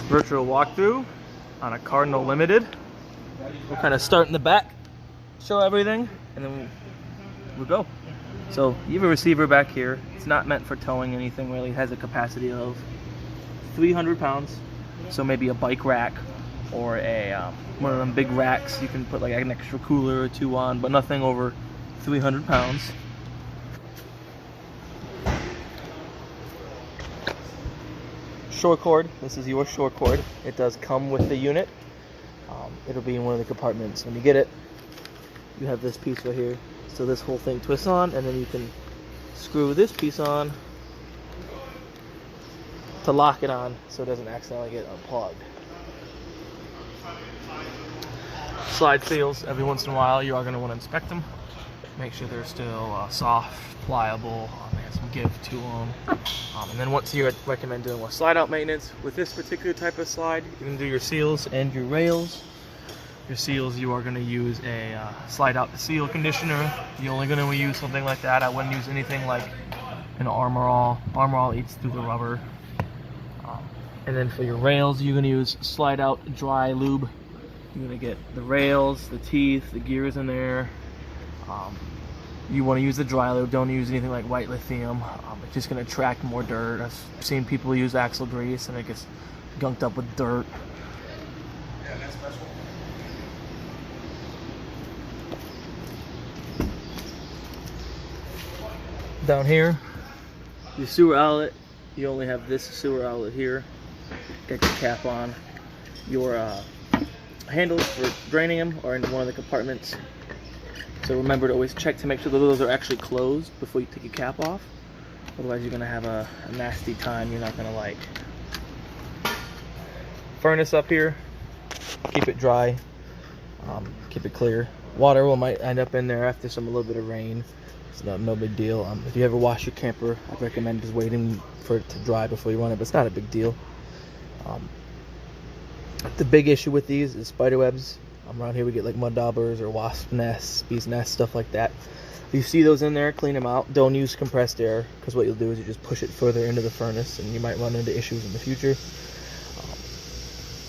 Virtual walkthrough on a Cardinal Limited. We'll kind of start in the back, show everything, and then we'll go. So you have a receiver back here. It's not meant for towing anything really. It has a capacity of 300 pounds. So maybe a bike rack or a one of them big racks. You can put like an extra cooler or two on, but nothing over 300 pounds. Shore cord. This is your shore cord. It does come with the unit. It'll be in one of the compartments. When you get it, you have this piece right here. So this whole thing twists on, and then you can screw this piece on to lock it on so it doesn't accidentally get unplugged. Slide seals, every once in a while you are going to want to inspect them. Make sure they're still soft, pliable, they have some give to them. And then once you recommend doing slide out maintenance, with this particular type of slide, you can do your seals and your rails. Your seals, you are going to use a slide out the seal conditioner. You're only going to use something like that. I wouldn't use anything like an Armor All. Armor All eats through the rubber. And then for your rails, you're going to use slide out dry lube. You're going to get the rails, the teeth, the gears in there. You want to use the dry lube. Don't use anything like white lithium. It's just going to attract more dirt. I've seen people use axle grease and it gets gunked up with dirt. Yeah, that's special. Down here, your sewer outlet, you only have this sewer outlet here. Get your cap on. Your handles for draining them are in one of the compartments. So remember to always check to make sure that those are actually closed before you take your cap off. Otherwise you're gonna have a nasty time you're not gonna like. Furnace up here, keep it dry, keep it clear. Water might end up in there after a little bit of rain. It's no big deal. If you ever wash your camper, I'd recommend just waiting for it to dry before you run it, but it's not a big deal. The big issue with these is spider webs. Around here we get like mud daubers or wasp nests, bees nests, stuff like that. If you see those in there, clean them out. Don't use compressed air, because what you'll do is you just push it further into the furnace and you might run into issues in the future.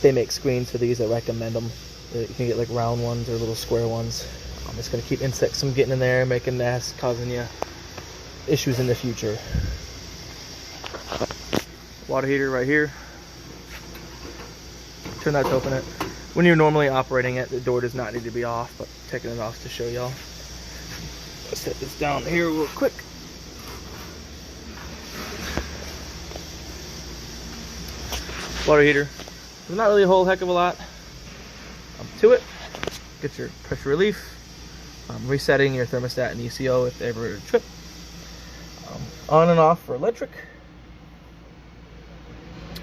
They make screens for these. I recommend them. You can get like round ones or little square ones. It's going to keep insects from getting in there, making nests, causing you issues in the future. Water heater right here. Turn that to open it. When you're normally operating it, the door does not need to be off, but taking it off to show y'all. Let's set this down here real quick. Water heater. There's not really a whole heck of a lot to it. Get your pressure relief. Resetting your thermostat and ECO if they ever trip. On and off for electric.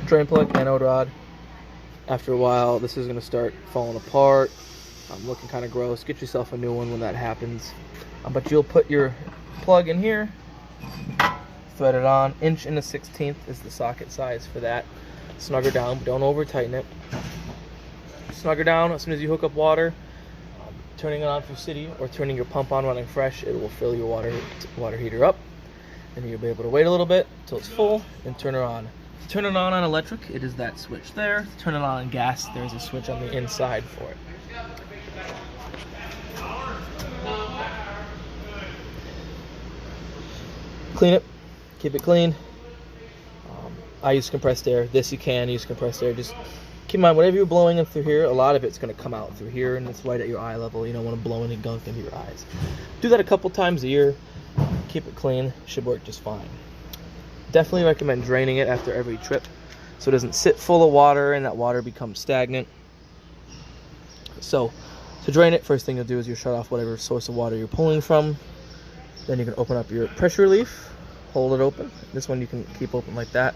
Drain plug, anode rod. After a while, this is going to start falling apart. Looking kind of gross. Get yourself a new one when that happens. But you'll put your plug in here, thread it on. 1/16" is the socket size for that. Snug her down, but don't over tighten it. Snug her down. As soon as you hook up water, turning it on through city or turning your pump on running fresh, it will fill your water heater up. And you'll be able to wait a little bit until it's full and turn her on. Turn it on electric, it is that switch there. Turn it on gas, there's a switch on the inside for it. Clean it, keep it clean. I use compressed air. This you can use compressed air. Just keep in mind, whatever you're blowing in through here, a lot of it's going to come out through here, and it's right at your eye level. You don't want to blow any gunk into your eyes. Do that a couple times a year. Keep it clean. Should work just fine. Definitely recommend draining it after every trip so it doesn't sit full of water and that water becomes stagnant. So to drain it, first thing you'll do is you shut off whatever source of water you're pulling from. Then you can open up your pressure relief, hold it open. This one you can keep open like that.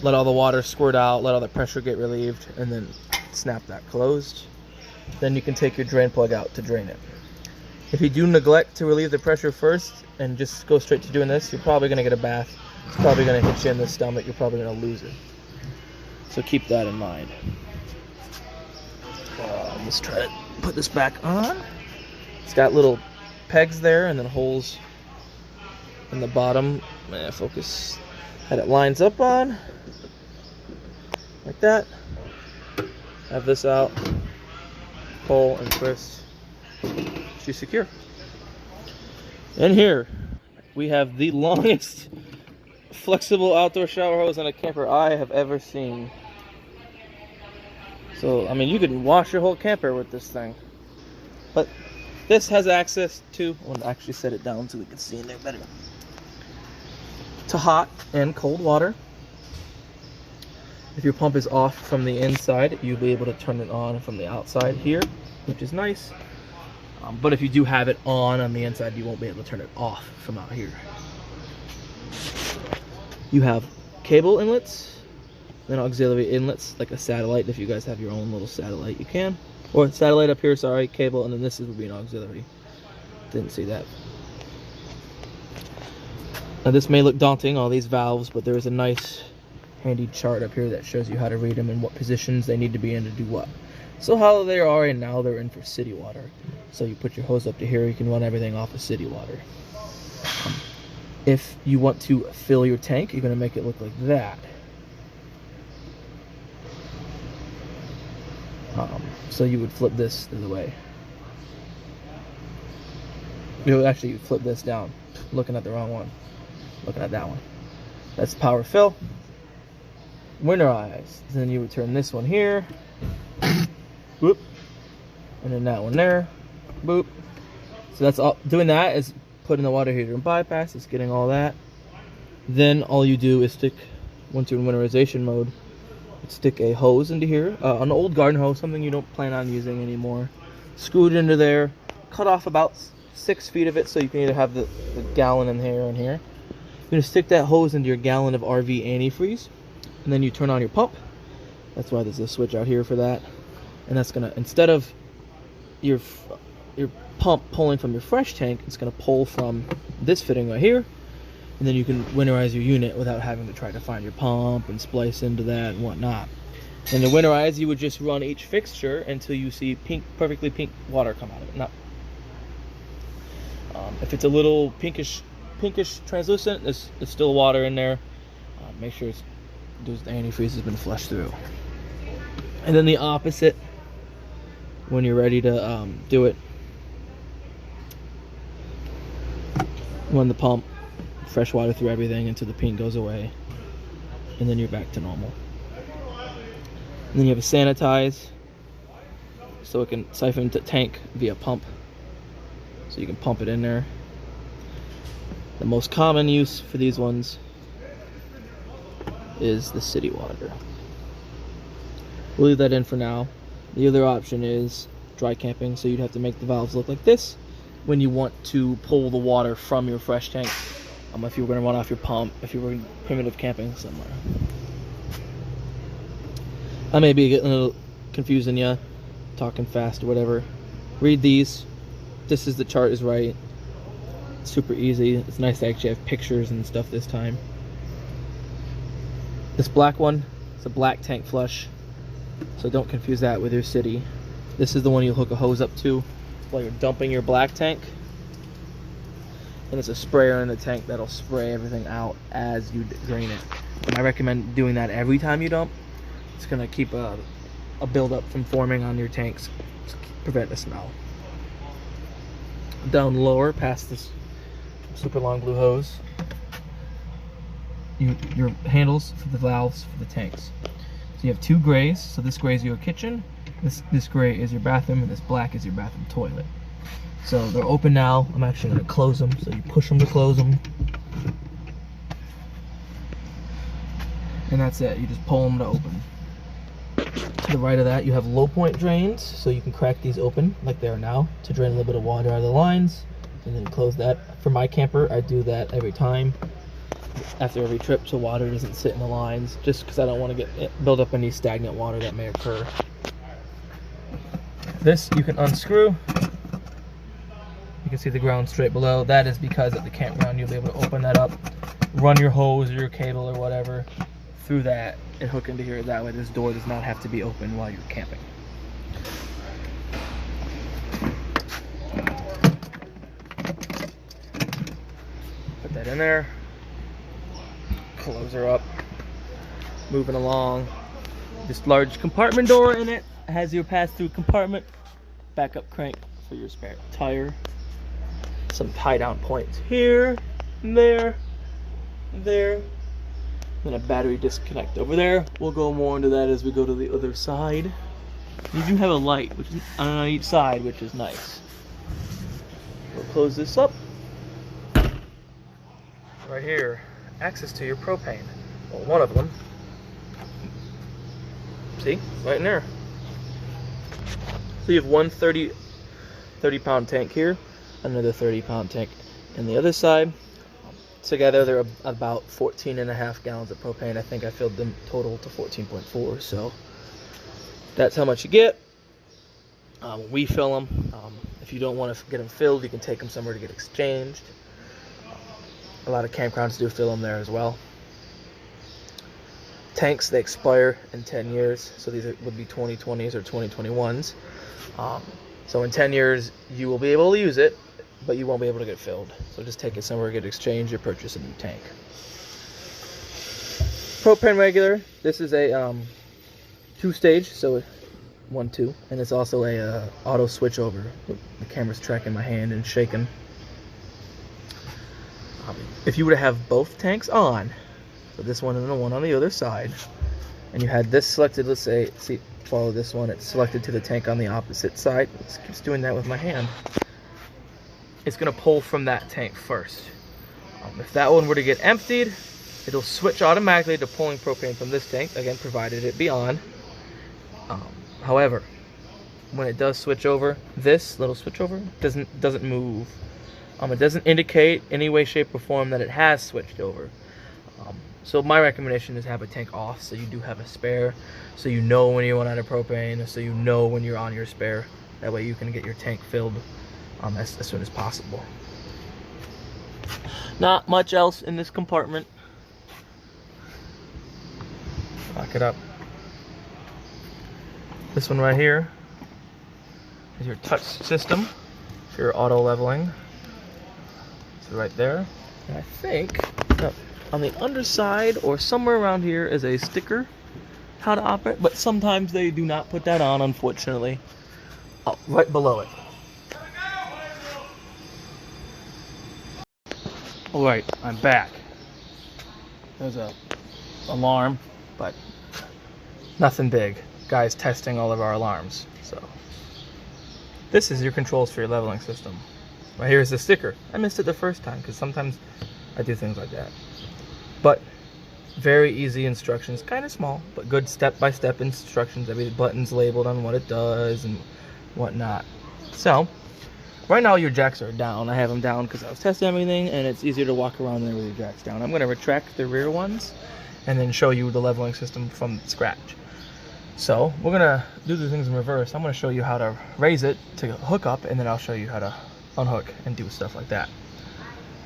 Let all the water squirt out, let all the pressure get relieved, and then snap that closed. Then you can take your drain plug out to drain it. If you do neglect to relieve the pressure first and just go straight to doing this, you're probably going to get a bath. It's probably going to hit you in the stomach. You're probably going to lose it. So keep that in mind. Let's try to put this back on. It's got little pegs there and then holes in the bottom. Focus that it lines up on, like like that. Have this out, pull and twist. She's secure. And here we have the longest flexible outdoor shower hose on a camper I have ever seen. So, I mean, you can wash your whole camper with this thing. But this has access to, I want to actually set it down so we can see in there better, to hot and cold water. If your pump is off from the inside, you'll be able to turn it on from the outside here, which is nice. But if you do have it on the inside, you won't be able to turn it off from out here. You have cable inlets, then auxiliary inlets, like a satellite. If you guys have your own little satellite, you can. Or satellite up here, sorry, cable, and then this would be an auxiliary. Didn't see that. Now this may look daunting, all these valves, but there is a nice handy chart up here that shows you how to read them and what positions they need to be in to do what. So how they are and now they're in for city water. So you put your hose up to here, you can run everything off of city water. If you want to fill your tank, you're going to make it look like that. So you would flip this the other way. You would actually flip this down. Looking at the wrong one. Looking at that one. That's power fill. Winterize. Then you would turn this one here. Boop. And then that one there. Boop. So that's all. Doing that is putting the water heater in bypass. It's getting all that. Then all you do is stick, once you're in winterization mode, stick a hose into here, an old garden hose, something you don't plan on using anymore. Screw it into there, cut off about 6 feet of it so you can either have the gallon in here and here. You're going to stick that hose into your gallon of RV antifreeze, and then you turn on your pump. That's why there's a switch out here for that. And that's going to, instead of your pump pulling from your fresh tank, it's going to pull from this fitting right here. And then you can winterize your unit without having to try to find your pump and splice into that and whatnot. And to winterize, you would just run each fixture until you see pink, perfectly pink water come out of it. Now, if it's a little pinkish translucent, there's still water in there. Make sure the antifreeze has been flushed through. And then the opposite, when you're ready to do it, run the pump, fresh water through everything until the pink goes away, and then you're back to normal. And then you have a sanitize, so it can siphon to tank via pump, so you can pump it in there. The most common use for these ones is the city water. We'll leave that in for now. The other option is dry camping, so you'd have to make the valves look like this when you want to pull the water from your fresh tank. If you were going to run off your pump, if you were primitive camping somewhere. I may be getting a little confusing you, talking fast or whatever. Read these. This is, the chart is right. It's super easy. It's nice to actually have pictures and stuff this time. This black one, it's a black tank flush, so don't confuse that with your city. This is the one you hook a hose up to while you're dumping your black tank. And it's a sprayer in the tank that'll spray everything out as you drain it. And I recommend doing that every time you dump. It's going to keep a buildup from forming on your tanks to prevent the smell. Down lower, past this super long blue hose, your handles for the valves for the tanks. So you have 2 grays. So this gray is your kitchen, this gray is your bathroom, and this black is your bathroom toilet. So they're open now. I'm actually going to close them. So you push them to close them. And that's it. You just pull them to open. To the right of that, you have low point drains. So you can crack these open like they are now to drain a little bit of water out of the lines. And then close that. For my camper, I do that every time. After every trip, so water doesn't sit in the lines. Just because I don't want to build up any stagnant water that may occur. This you can unscrew. You can see the ground straight below. That is because at the campground you'll be able to open that up, run your hose or your cable or whatever through that and hook into here. That way this door does not have to be open while you're camping. Put that in there. Close her up. Moving along. this large compartment door in it. It has your pass-through compartment, backup crank for your spare tire, some tie-down points here, there, there, then a battery disconnect over there. We'll go more into that as we go to the other side. You do have a light, which is on each side, which is nice. We'll close this up. Right here, access to your propane. Well, one of them. See, right in there. So you have one 30-pound tank here, another 30-pound tank in the other side. Together they're about 14.5 gallons of propane. I think I filled them total to 14.4, so that's how much you get. We fill them. If you don't want to get them filled, you can take them somewhere to get exchanged. A lot of campgrounds do fill them there as well. Tanks, they expire in 10 years, so these would be 2020s or 2021s. So in 10 years, you will be able to use it, but you won't be able to get filled. So just take it somewhere, get exchanged, or purchase a new tank. Propane regular. This is a 2-stage, so 1, 2, and it's also a auto switch over. The camera's tracking my hand and shaking. If you were to have both tanks on, so this one and the one on the other side, and you had this selected, let's say, see, follow this one, it's selected to the tank on the opposite side. It keeps doing that with my hand. It's going to pull from that tank first. If that one were to get emptied, it'll switch automatically to pulling propane from this tank, again, provided it be on. However, when it does switch over, this little switch over doesn't move. It doesn't indicate any way, shape, or form that it has switched over. So my recommendation is have a tank off, so you do have a spare, so you know when you run out of propane, so you know when you're on your spare. That way you can get your tank filled as soon as possible. Not much else in this compartment. Lock it up. This one right here is your touch system for your auto leveling. So right there. And I think on the underside or somewhere around here is a sticker how to operate, but sometimes they do not put that on, unfortunately. Oh, right below it. Alright, I'm back. There's a alarm, but nothing big. Guy's testing all of our alarms. So this is your controls for your leveling system. Right here's the sticker. I missed it the first time because sometimes I do things like that. But very easy instructions, kind of small, but good step-by-step instructions. Every button's labeled on what it does and whatnot. So right now your jacks are down. I have them down because I was testing everything, and it's easier to walk around there with your jacks down. I'm going to retract the rear ones and then show you the leveling system from scratch. So we're going to do the things in reverse. I'm going to show you how to raise it to hook up, and then I'll show you how to unhook and do stuff like that.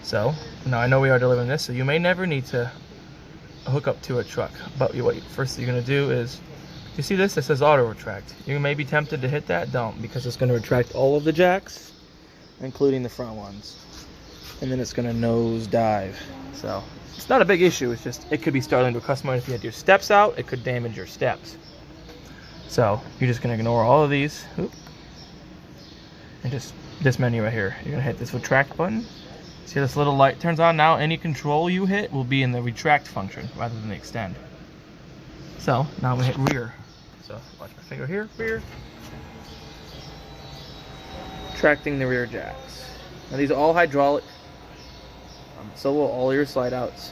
So now I know we are delivering this, so you may never need to hook up to a truck. But what first you're going to do is, you see this? It says auto retract. You may be tempted to hit that. Don't, because it's going to retract all of the jacks, including the front ones. And then it's going to nose dive. So it's not a big issue. It's just, it could be startling to a customer. If you had your steps out, it could damage your steps. So you're just going to ignore all of these. And just this menu right here. You're going to hit this retract button. See this little light turns on now? Any control you hit will be in the retract function rather than the extend. So now we hit rear. So watch my finger here, rear. Retracting the rear jacks. Now these are all hydraulic. So will all your slide outs.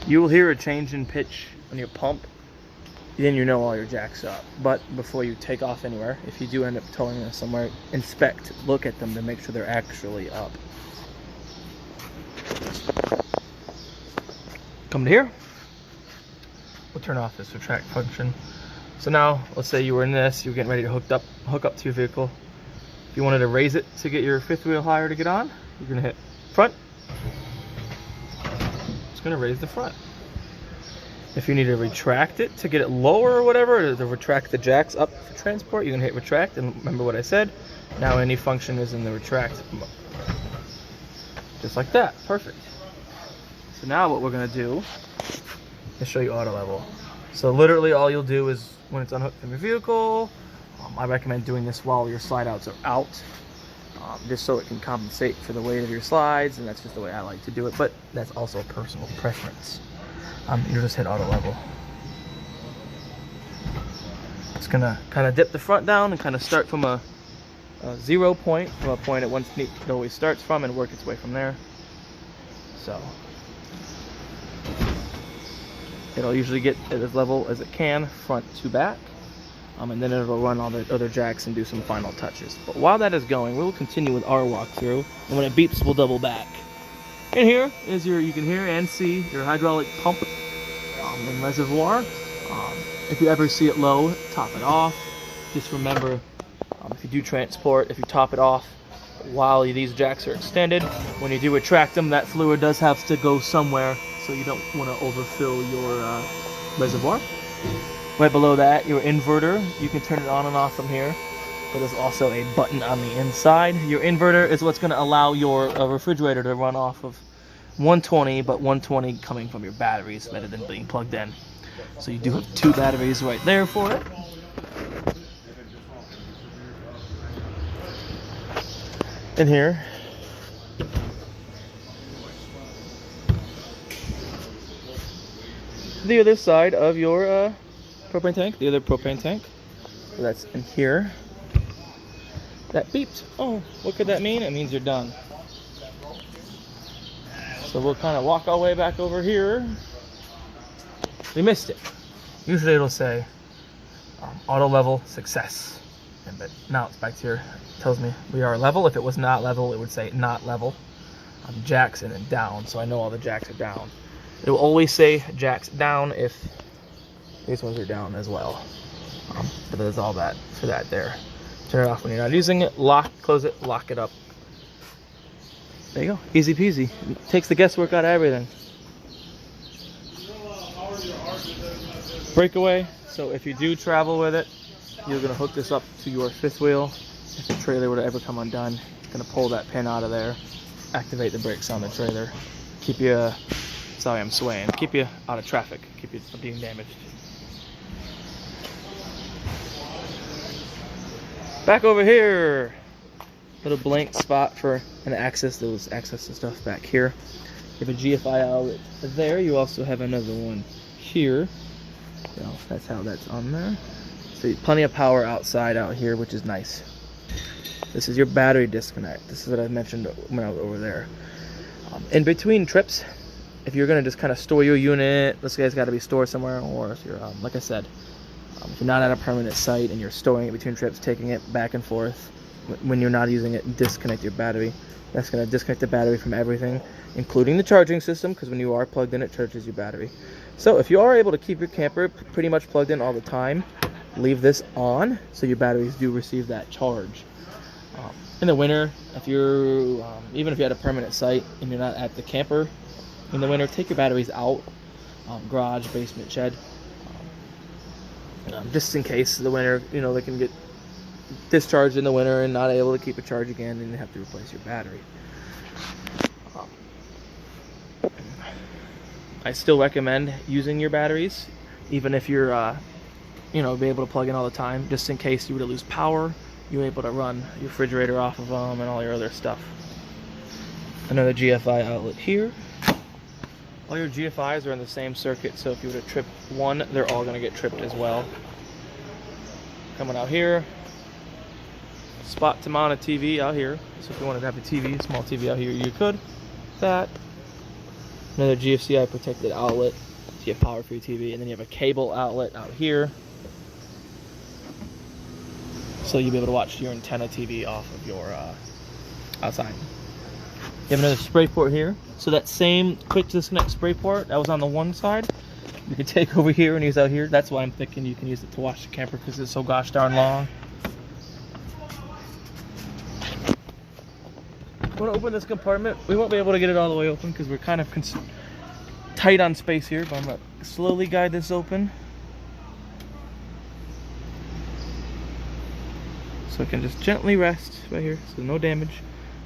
You will hear a change in pitch on your pump, then you know all your jacks are up. But before you take off anywhere, if you do end up towing them somewhere, inspect, look at them to make sure they're actually up. Come to here, we'll turn off this retract function. So now, let's say you were in this, you were getting ready to hook up to your vehicle. If you wanted to raise it to get your fifth wheel higher to get on, you're gonna hit front. It's gonna raise the front. If you need to retract it to get it lower or whatever, or to retract the jacks up for transport, you can hit retract, and remember what I said. Now any function is in the retract mode. Just like that, perfect. So now what we're gonna do is show you auto level. So literally all you'll do is, when it's unhooked from your vehicle, I recommend doing this while your slide outs are out, just so it can compensate for the weight of your slides, and that's just the way I like to do it, but that's also a personal preference. You just hit auto level. It's gonna kind of dip the front down and kind of start from a 0 point, from a point at one it always starts from, and work its way from there. So it'll usually get at as level as it can, front to back, and then it'll run all the other jacks and do some final touches. But while that is going, we'll continue with our walkthrough, and when it beeps, we'll double back. In here is you can hear and see your hydraulic pump and reservoir. If you ever see it low, top it off. Just remember, if you do transport, if you top it off while these jacks are extended, when you do retract them, that fluid does have to go somewhere, so you don't want to overfill your reservoir. Right below that, your inverter, you can turn it on and off from here, but there's also a button on the inside. Your inverter is what's going to allow your refrigerator to run off of 120, but 120 coming from your batteries rather than being plugged in. So you do have 2 batteries right there for it. In here, the other side of your propane tank, the other propane tank. So that's in here. That beeped. Oh, what could that mean? It means you're done. So we'll kind of walk our way back over here. We missed it. Usually it'll say auto level success. But now it's back here. It tells me we are level. If it was not level, it would say not level. Jacks and then down. So I know all the jacks are down. It will always say jacks down if these ones are down as well. But there's all that for that there. Turn it off when you're not using it. Lock, close it, lock it up. There you go. Easy peasy. It takes the guesswork out of everything. Breakaway. So if you do travel with it, you're going to hook this up to your 5th wheel. If the trailer were to ever come undone, it's going to pull that pin out of there, activate the brakes on the trailer, keep you, sorry I'm swaying, keep you out of traffic, keep you from being damaged. Back over here, little blank spot for an access, those access and stuff back here. You have a GFI outlet there, you also have another one here. So that's how that's on there. So plenty of power outside out here, which is nice. This is your battery disconnect. This is what I mentioned when I was over there. In between trips, if you're gonna just kind of store your unit, this guy's got to be stored somewhere, or if you're, like I said, if you're not at a permanent site and you're storing it between trips, taking it back and forth, when you're not using it, disconnect your battery. That's gonna disconnect the battery from everything, including the charging system, because when you are plugged in, it charges your battery. So if you are able to keep your camper pretty much plugged in all the time, leave this on so your batteries do receive that charge. In the winter, if you're even if you had a permanent site and you're not at the camper in the winter, take your batteries out, garage, basement, shed, just in case the winter, you know, they can get discharged in the winter and not able to keep a charge again, and you have to replace your battery. I still recommend using your batteries, even if you're you know, be able to plug in all the time, just in case you were to lose power, you're able to run your refrigerator off of them and all your other stuff. Another GFI outlet here. All your GFIs are in the same circuit, so if you were to trip one, they're all going to get tripped as well. Coming out here, spot to mount a TV out here. So if you wanted to have a TV, small TV out here, you could. That. Another GFCI protected outlet. So you have power for your TV, and then you have a cable outlet out here. So you'll be able to watch your antenna TV off of your outside. You have another spray port here. So that same quick disconnect spray port that was on the one side, you can take over here and use out here. That's why I'm thinking you can use it to wash the camper, because it's so gosh darn long. I'm going to open this compartment. We won't be able to get it all the way open because we're kind of tight on space here, but I'm gonna slowly guide this open. So I can just gently rest right here, so no damage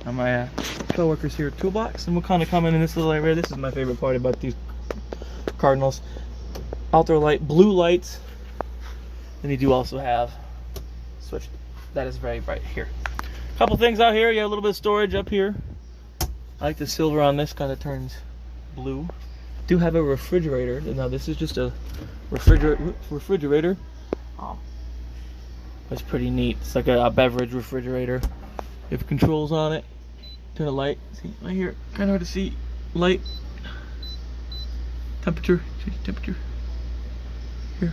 on my co-workers here at Toolbox. And we'll kind of come in this little area. This is my favorite part about these Cardinals. Outdoor light, blue lights. And you do also have switch that is very bright here. A couple things out here. You have a little bit of storage up here. I like the silver on this, kind of turns blue. Do have a refrigerator. Now this is just a refrigerator. It's pretty neat. It's like a beverage refrigerator. You have controls on it. Turn the light. See right here, kind of hard to see. Light, temperature, change temperature. Here,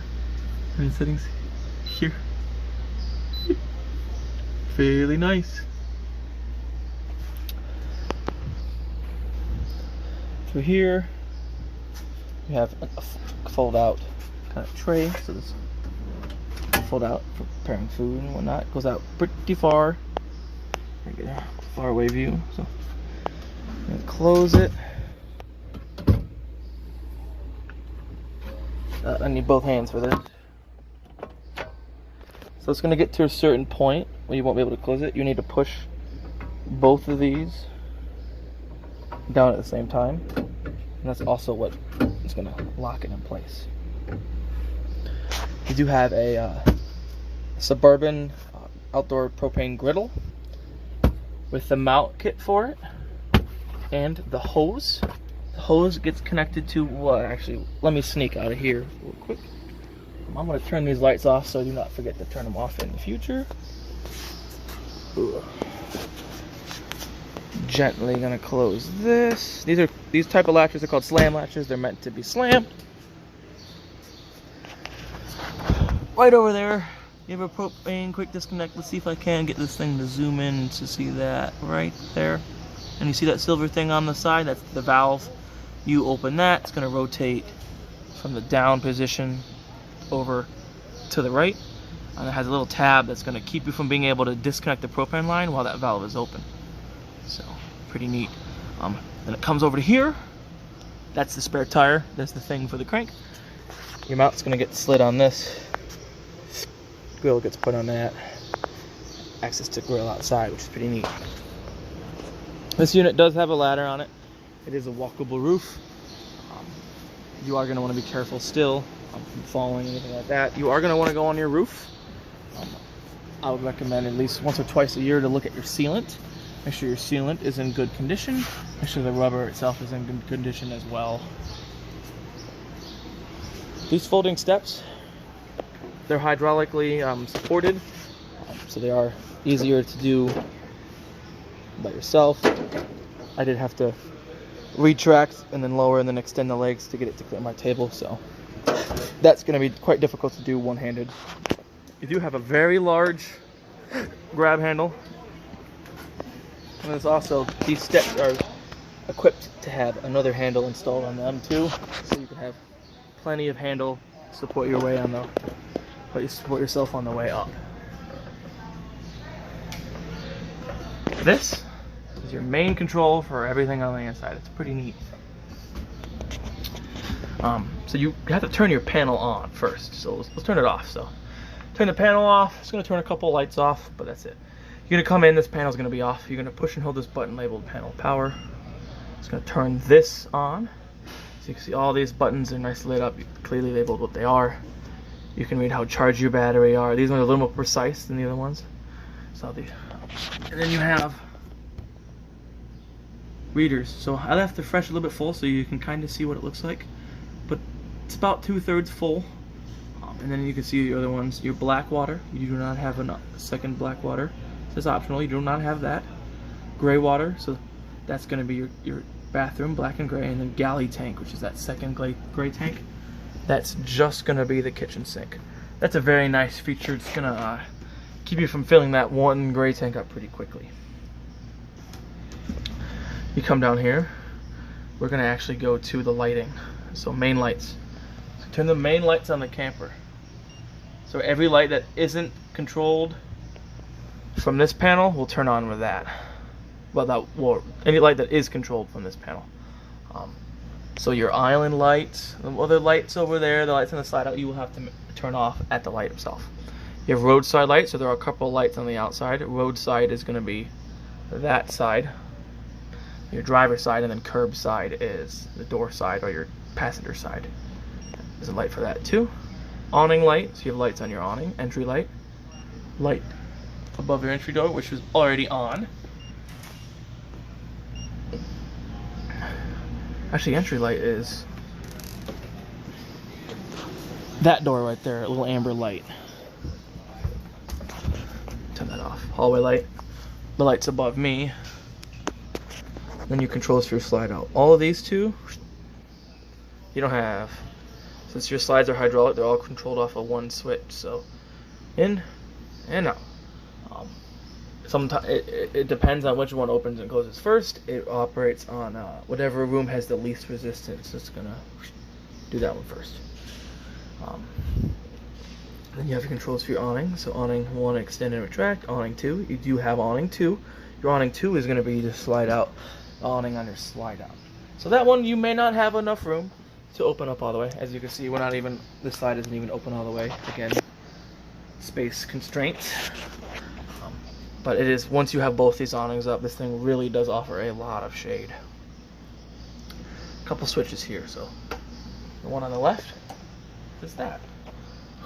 and settings here. Fairly nice. Through here, you have a fold-out kind of tray. So this fold out for preparing food and whatnot. It goes out pretty far. Get a far away view. So I'm gonna close it. I need both hands for this. So it's gonna get to a certain point where you won't be able to close it. You need to push both of these down at the same time. And that's also what is gonna lock it in place. You do have a Suburban outdoor propane griddle with the mount kit for it and the hose. The hose gets connected to what? Actually, let me sneak out of here real quick. I'm going to turn these lights off so I do not forget to turn them off in the future. Ooh. Gently going to close this. These type of latches are called slam latches. They're meant to be slammed. Right over there, you have a propane quick disconnect. Let's see if I can get this thing to zoom in to see that right there. And you see that silver thing on the side? That's the valve. You open that, it's going to rotate from the down position over to the right. And it has a little tab that's going to keep you from being able to disconnect the propane line while that valve is open. So, pretty neat. Then it comes over to here. That's the spare tire. That's the thing for the crank. Your mount's going to get slid on this. Grill gets put on that. Access to grill outside, which is pretty neat. This unit does have a ladder on it. It is a walkable roof. You are going to want to be careful still from falling, anything like that. You are going to want to go on your roof. I would recommend at least once or twice a year to look at your sealant. Make sure your sealant is in good condition. Make sure the rubber itself is in good condition as well. These folding steps, they're hydraulically supported, so they are easier to do by yourself. I did have to retract and then lower and then extend the legs to get it to clear my table, so that's going to be quite difficult to do one-handed. You do have a very large grab handle, and there's also, these steps are equipped to have another handle installed on them too, so you can have plenty of handle to support your way on the, but you support yourself on the way up. This is your main control for everything on the inside. It's pretty neat. So you have to turn your panel on first. So let's turn it off. So turn the panel off. It's going to turn a couple lights off, but that's it. You're going to come in, this panel is going to be off. You're going to push and hold this button labeled panel power. It's going to turn this on. So you can see all these buttons are nice lit up, clearly labeled what they are. You can read how charged your battery are. These ones are a little more precise than the other ones. So and then you have readers. So I left the fresh a little bit full so you can kind of see what it looks like. But it's about 2/3 full. And then you can see the other ones. Your black water, you do not have a second black water. It's optional, you do not have that. Gray water, so that's going to be your bathroom, black and gray. And then galley tank, which is that second gray tank. That's just going to be the kitchen sink. That's a very nice feature. It's going to keep you from filling that one gray tank up pretty quickly. You come down here, we're going to actually go to the lighting. So main lights. So turn the main lights on the camper. So every light that isn't controlled from this panel will turn on with that. Well, any light that is controlled from this panel. So your island lights, the other lights over there, the lights on the slide out, you will have to turn off at the light itself. You have roadside lights, so there are a couple of lights on the outside. Roadside is going to be that side, your driver's side, and then curb side is the door side or your passenger side. There's a light for that too. Awning light, so you have lights on your awning. Entry light, light above your entry door, which was already on. Actually, entry light is that door right there, a little amber light. Turn that off. Hallway light. The light's above me. Then you control this for your slide out. All of these two, you don't have. Since your slides are hydraulic, they're all controlled off of one switch. So, in and out. Sometimes it depends on which one opens and closes first. It operates on whatever room has the least resistance. It's gonna do that one first. Then you have your controls for your awning. So awning 1, extend and retract. Awning 2, you do have awning 2. Your awning 2 is gonna be the slide out awning on your slide out. So that one you may not have enough room to open up all the way. As you can see, we're not even, this slide isn't even open all the way. Again, space constraints. But it is, once you have both these awnings up, this thing really does offer a lot of shade. A couple switches here, so the one on the left is that.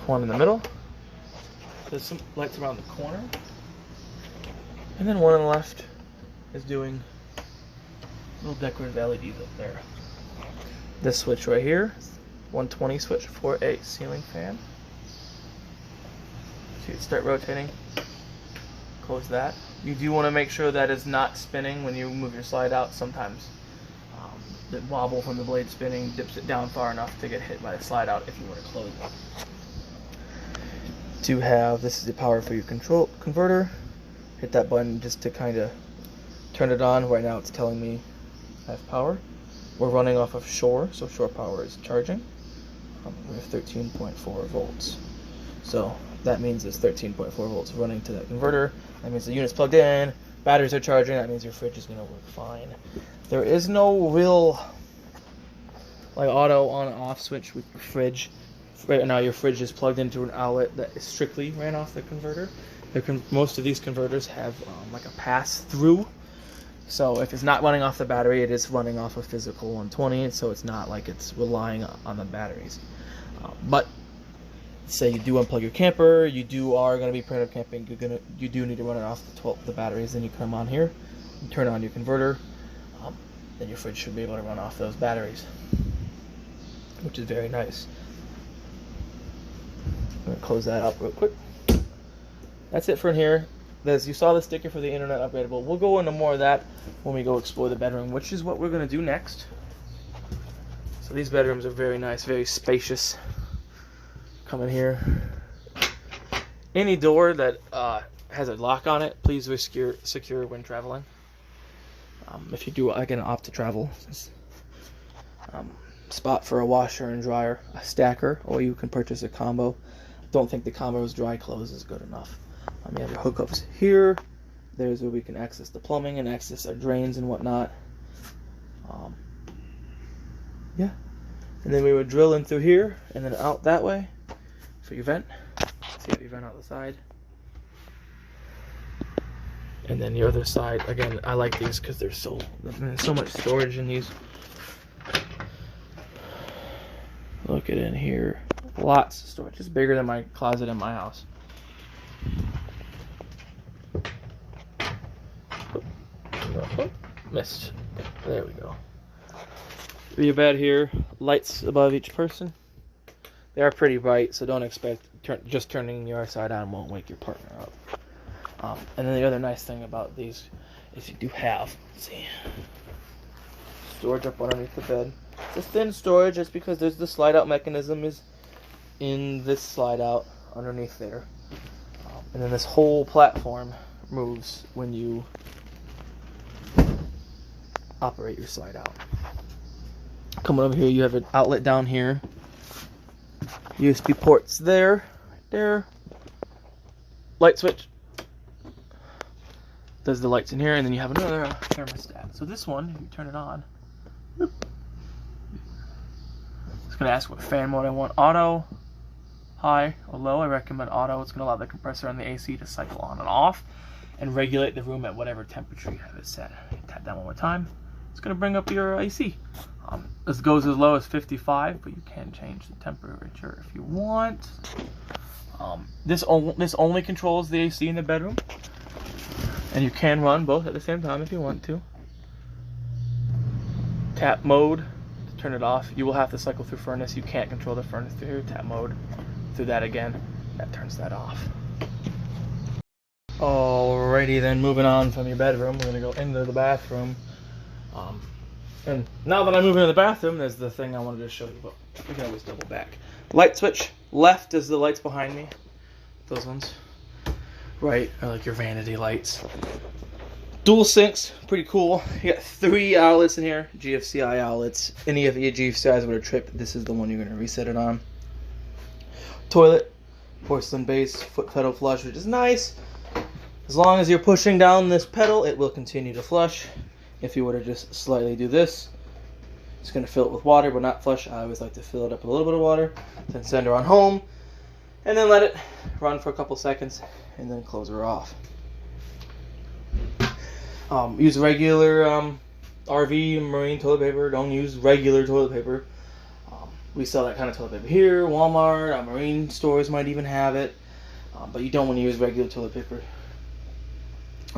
One in the middle, there's some lights around the corner, and then one on the left is doing little decorative LEDs up there. This switch right here, 120 switch for a ceiling fan. So you start rotating. Close that. You do want to make sure that it's not spinning when you move your slide out. Sometimes the wobble from the blade spinning dips it down far enough to get hit by the slide out if you were to close it. To have, this is the power for your control converter. Hit that button just to kind of turn it on. Right now it's telling me I have power. We're running off of shore, so shore power is charging. We have 13.4 volts. So that means it's 13.4 volts running to that converter. That means the unit's plugged in, batteries are charging, that means your fridge is going to work fine. There is no real like auto on and off switch with your fridge. Right now your fridge is plugged into an outlet that is strictly ran off the converter. Most of these converters have like a pass through. So if it's not running off the battery, it is running off a physical 120, so it's not like it's relying on the batteries. But say you do unplug your camper, you are going to be primitive camping, you do need to run it off the batteries, then you come on here, you turn on your converter, then your fridge should be able to run off those batteries, which is very nice. I'm going to close that up real quick. That's it for in here. As you saw the sticker for the internet upgradable. We'll go into more of that when we go explore the bedroom, which is what we're going to do next. So these bedrooms are very nice, very spacious. Come in here. Any door that has a lock on it, please secure when traveling. If you do, again, opt to travel. Spot for a washer and dryer, a stacker, or you can purchase a combo. Don't think the combo's dry clothes is good enough. You have your hookups here. There's where we can access the plumbing and access our drains and whatnot. Yeah. And then we would drill in through here and then out that way for your vent. So you have your vent out the side. And then the other side, again, I like these because there's so much storage in these. Look at in here. Lots of storage. It's bigger than my closet in my house. Oh, missed. There we go. Your bed here, lights above each person. They are pretty bright, so don't expect just turning your side on won't wake your partner up. And then the other nice thing about these is you do have, let's see, storage up underneath the bed. It's thin storage just because there's the slide out mechanism is in this slide out underneath there. And then this whole platform moves when you operate your slide out. Coming over here, you have an outlet down here. USB ports there, right there. Light switch. Does the lights in here, and then you have another thermostat. So this one, if you turn it on, It's going to ask what fan mode I want. Auto, high, or low. I recommend auto. It's going to allow the compressor on the AC to cycle on and off and regulate the room at whatever temperature you have it set. Tap that one more time. It's going to bring up your AC. This goes as low as 55, but you can change the temperature if you want. This only controls the AC in the bedroom, and you can run both at the same time if you want to. Tap mode to turn it off. You will have to cycle through furnace. You can't control the furnace through here. Tap mode through that again. That turns that off. Alrighty then, moving on from your bedroom, we're gonna go into the bathroom. And now that I move into the bathroom, there's the thing I wanted to show you, but we can always double back. Light switch, left is the lights behind me. Those ones. Right are like your vanity lights. Dual sinks, pretty cool. You got 3 outlets in here, GFCI outlets. Any of your GFCIs would have tripped, this is the one you're gonna reset it on. Toilet, porcelain base, foot pedal flush, which is nice. As long as you're pushing down this pedal, it will continue to flush. If you were to just slightly do this, it's going to fill it with water, but not flush. I always like to fill it up with a little bit of water, then send her on home, and then let it run for a couple seconds, and then close her off. Use regular RV marine toilet paper. Don't use regular toilet paper. We sell that kind of toilet paper here. Walmart, marine stores might even have it, but you don't want to use regular toilet paper.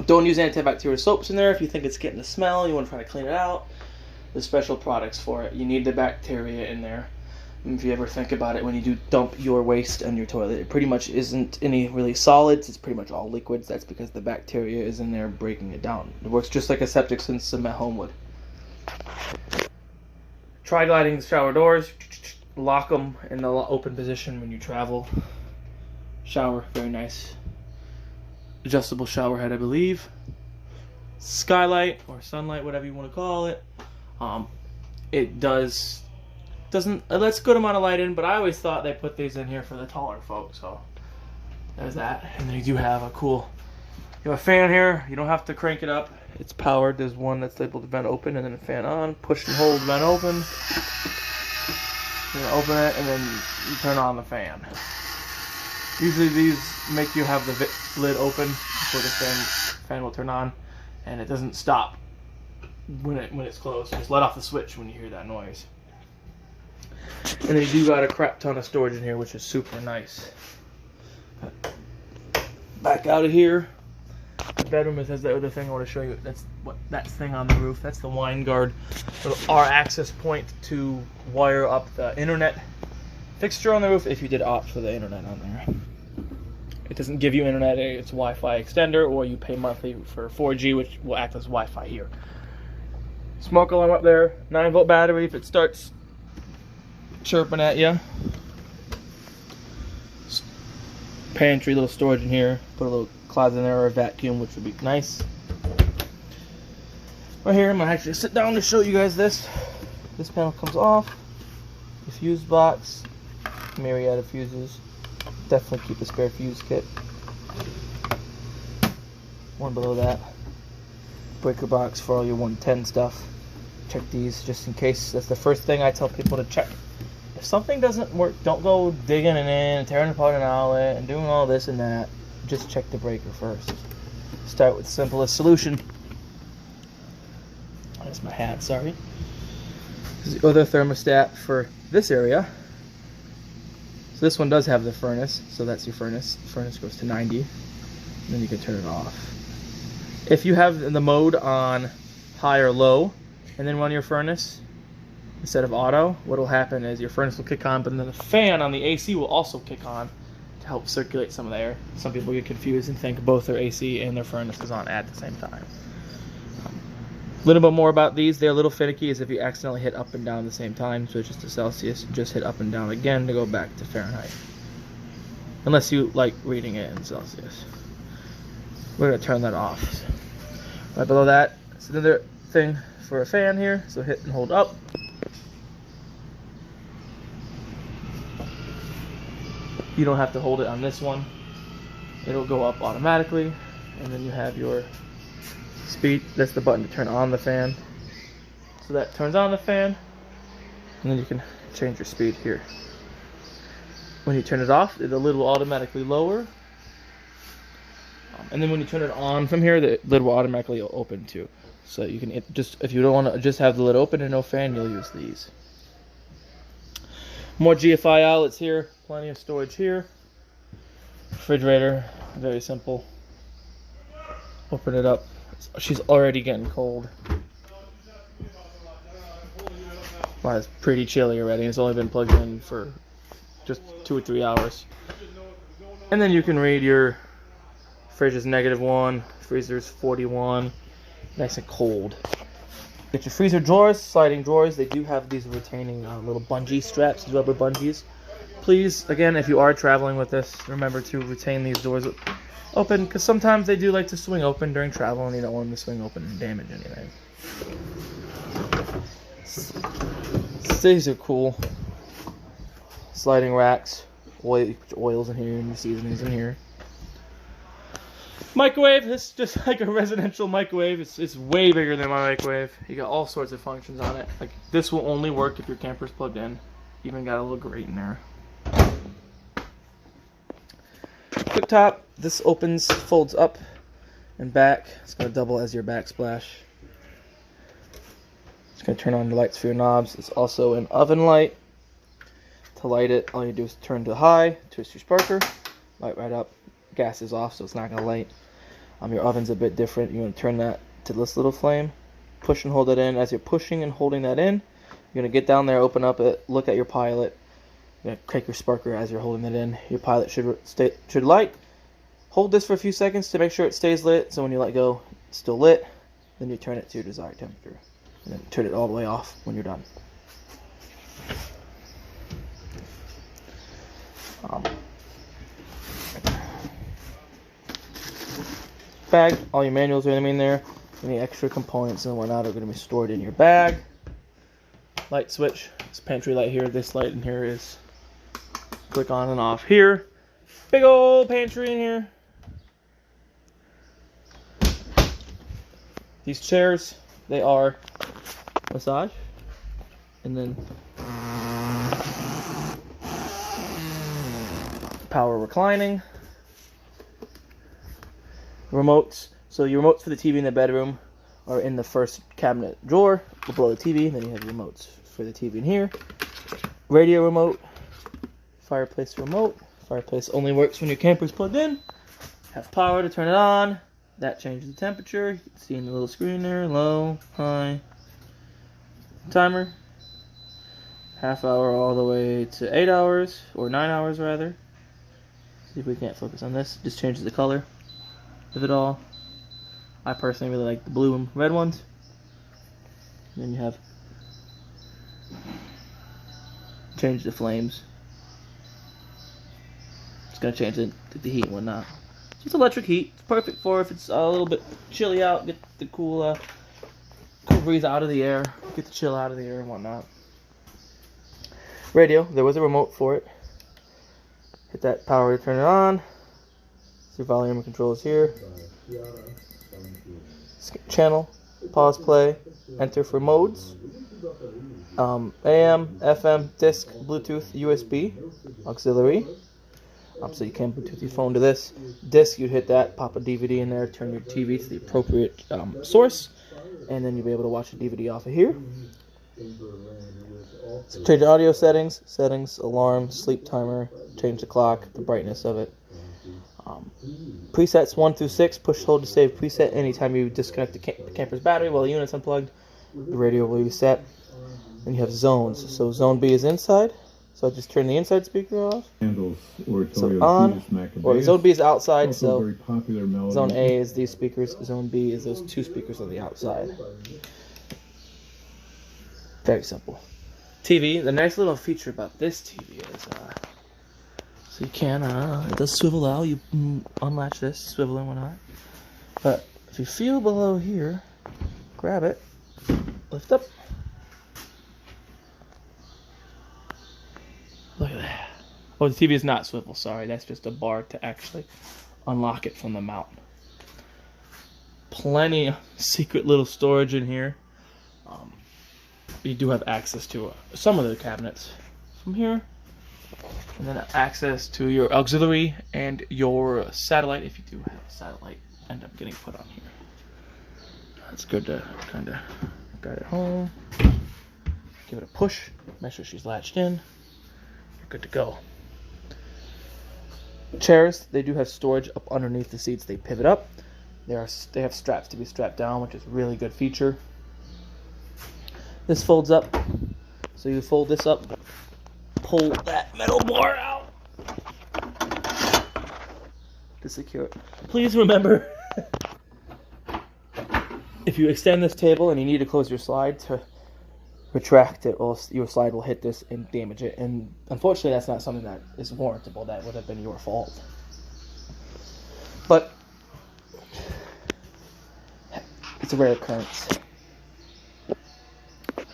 Don't use antibacterial soaps in there if you think it's getting a smell, you want to try to clean it out. There's special products for it. You need the bacteria in there. And if you ever think about it, when you do dump your waste on your toilet, it pretty much isn't any really solids, it's pretty much all liquids. That's because the bacteria is in there breaking it down. It works just like a septic system at home would. Try gliding the shower doors. Lock them in the open position when you travel. Shower, very nice. Adjustable shower head, I believe. Skylight or sunlight, whatever you want to call it. It lets good amount of light in, but I always thought they put these in here for the taller folks. So there's that. And then you do have you have a fan here. You don't have to crank it up. It's powered. There's one that's labeled vent open, and then a fan on. Push and hold vent open. You open it, and then you turn on the fan. Usually these make you have the lid open before the fan will turn on, and it doesn't stop when it's closed. Just let off the switch when you hear that noise. And then you do got a crap ton of storage in here, which is super nice. Back out of here, the bedroom is the other thing I want to show you. That's that thing on the roof. That's the wine guard, our access point to wire up the internet fixture on the roof if you did opt for the internet on there. It doesn't give you internet, it's Wi-Fi extender, or you pay monthly for 4G, which will act as Wi-Fi here. Smoke alarm up there, 9-volt battery if it starts chirping at you. Pantry, little storage in here. Put a little closet in there or a vacuum, which would be nice. Right here, I'm gonna actually sit down to show you guys this. This panel comes off. The fuse box, myriad of fuses. Definitely keep a spare fuse kit. One below that. Breaker box for all your 110 stuff. Check these just in case. That's the first thing I tell people to check. If something doesn't work, don't go digging it in, tearing apart an outlet, and doing all this and that. Just check the breaker first. Start with the simplest solution. That's my hat, sorry. This is the other thermostat for this area. So this one does have the furnace, so that's your furnace. The furnace goes to 90, and then you can turn it off. If you have the mode on high or low, and then run your furnace instead of auto, what will happen is your furnace will kick on, but then the fan on the AC will also kick on to help circulate some of the air. Some people get confused and think both their AC and their furnace is on at the same time. A little bit more about these. They're a little finicky as if you accidentally hit up and down at the same time. Switch to Celsius, just hit up and down again to go back to Fahrenheit. Unless you like reading it in Celsius. We're going to turn that off. Right below that, it's another thing for a fan here. So hit and hold up. You don't have to hold it on this one. It'll go up automatically. And then you have your speed. That's the button to turn on the fan. So that turns on the fan, and then you can change your speed here. When you turn it off, the lid will automatically lower. And then when you turn it on from here, the lid will automatically open too. So you can if you don't want to just have the lid open and no fan, you'll use these. More GFI outlets here, plenty of storage here. Refrigerator, very simple. Open it up. She's already getting cold. Well, it's pretty chilly already. It's only been plugged in for just 2 or 3 hours. And then you can read your fridge is -1, freezer's 41, nice and cold. Get your freezer drawers, sliding drawers. They do have these retaining little bungee straps, these rubber bungees. Please, again, if you are traveling with this, remember to retain these doors open, because sometimes they do like to swing open during travel, and you don't want them to swing open and damage anything. These are cool. Sliding racks, oils in here, and your seasonings in here. Microwave, this is just like a residential microwave. It's way bigger than my microwave. You got all sorts of functions on it. Like, this will only work if your camper's plugged in. Even got a little grate in there. Cooktop, this opens, folds up and back. It's going to double as your backsplash. It's going to turn on the lights for your knobs. It's also an oven light. To light it, all you do is turn to high, twist your sparker, light right up. Gas is off, so it's not going to light. Your oven's a bit different. You're going to turn that to this little flame. Push and hold it in. As you're pushing and holding that in, you're going to get down there, open up it, look at your pilot. You're going to crank your sparker as you're holding it in. Your pilot should light. Hold this for a few seconds to make sure it stays lit. So when you let go, it's still lit. Then you turn it to your desired temperature. And then turn it all the way off when you're done. Bag, all your manuals are going to be in there. Any extra components and whatnot are going to be stored in your bag. Light switch, this pantry light here, this light in here is click on and off here. Big old pantry in here. These chairs, they are massage and then power reclining. Remotes. So your remotes for the TV in the bedroom are in the first cabinet drawer below the TV. Then you have remotes for the TV in here. Radio remote. Fireplace remote. Fireplace only works when your camper's plugged in. Have power to turn it on. That changes the temperature. You can see in the little screen there. Low, high. Timer. Half hour all the way to 8 hours. Or 9 hours rather. See if we can't focus on this. Just changes the color of it all. I personally really like the blue and red ones. And then you have change the flames. It's gonna change the heat and whatnot. So it's electric heat. It's perfect for if it's a little bit chilly out. Get the cool breeze out of the air. Get the chill out of the air and whatnot. Radio. There was a remote for it. Hit that power to turn it on. Your volume controls here. Channel, pause, play, enter for modes. AM, FM, disc, Bluetooth, USB, auxiliary. So you can Bluetooth your phone to this. Disc, you'd hit that, pop a DVD in there, turn your TV to the appropriate source, and then you'll be able to watch the DVD off of here. So change the audio settings, alarm, sleep timer, change the clock, the brightness of it. Presets 1 through 6, push hold to save preset. Anytime you disconnect the camper's battery while the unit's unplugged, the radio will reset. Then you have zones. So zone B is inside. So I just turn the inside speaker off. So on. Or zone B is outside. So zone A is these speakers. Zone B is those 2 speakers on the outside. Very simple. TV. The nice little feature about this TV is so you can, it does swivel out, you unlatch this, swivel and whatnot. But if you feel below here, grab it, lift up. Look at that. Oh, the TV is not swivel, sorry, that's just a bar to actually unlock it from the mount. Plenty of secret little storage in here. You do have access to some of the cabinets. from here. And then access to your auxiliary and your satellite, if you do have a satellite, end up getting put on here. It's good to kind of guide it home. Give it a push. Make sure she's latched in. You're good to go. Chairs, they do have storage up underneath the seats. They pivot up. They have straps to be strapped down, which is a really good feature. This folds up. So you fold this up, pull that metal bar out to secure it. Please remember, if you extend this table and you need to close your slide to retract it, or your slide will hit this and damage it. And unfortunately, that's not something that is warrantable. That would have been your fault. But it's a rare occurrence.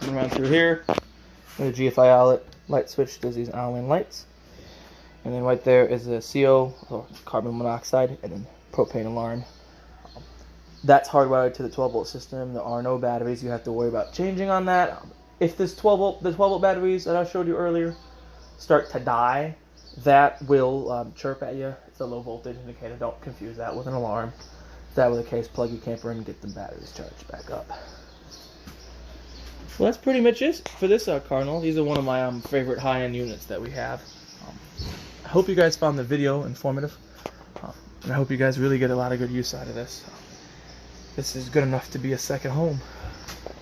Coming around through here, the GFI outlet light switch does these Allen lights. And then right there is a CO, or carbon monoxide, and then propane alarm. That's hardwired to the 12-volt system. There are no batteries you have to worry about changing on that. If this the 12-volt batteries that I showed you earlier start to die, that will chirp at you. It's a low voltage indicator. Don't confuse that with an alarm. If that were the case, plug your camper in and get the batteries charged back up. Well, that's pretty much it for this Cardinal. These are one of my favorite high-end units that we have. I hope you guys found the video informative, and I hope you guys really get a lot of good use out of this. This is good enough to be a second home.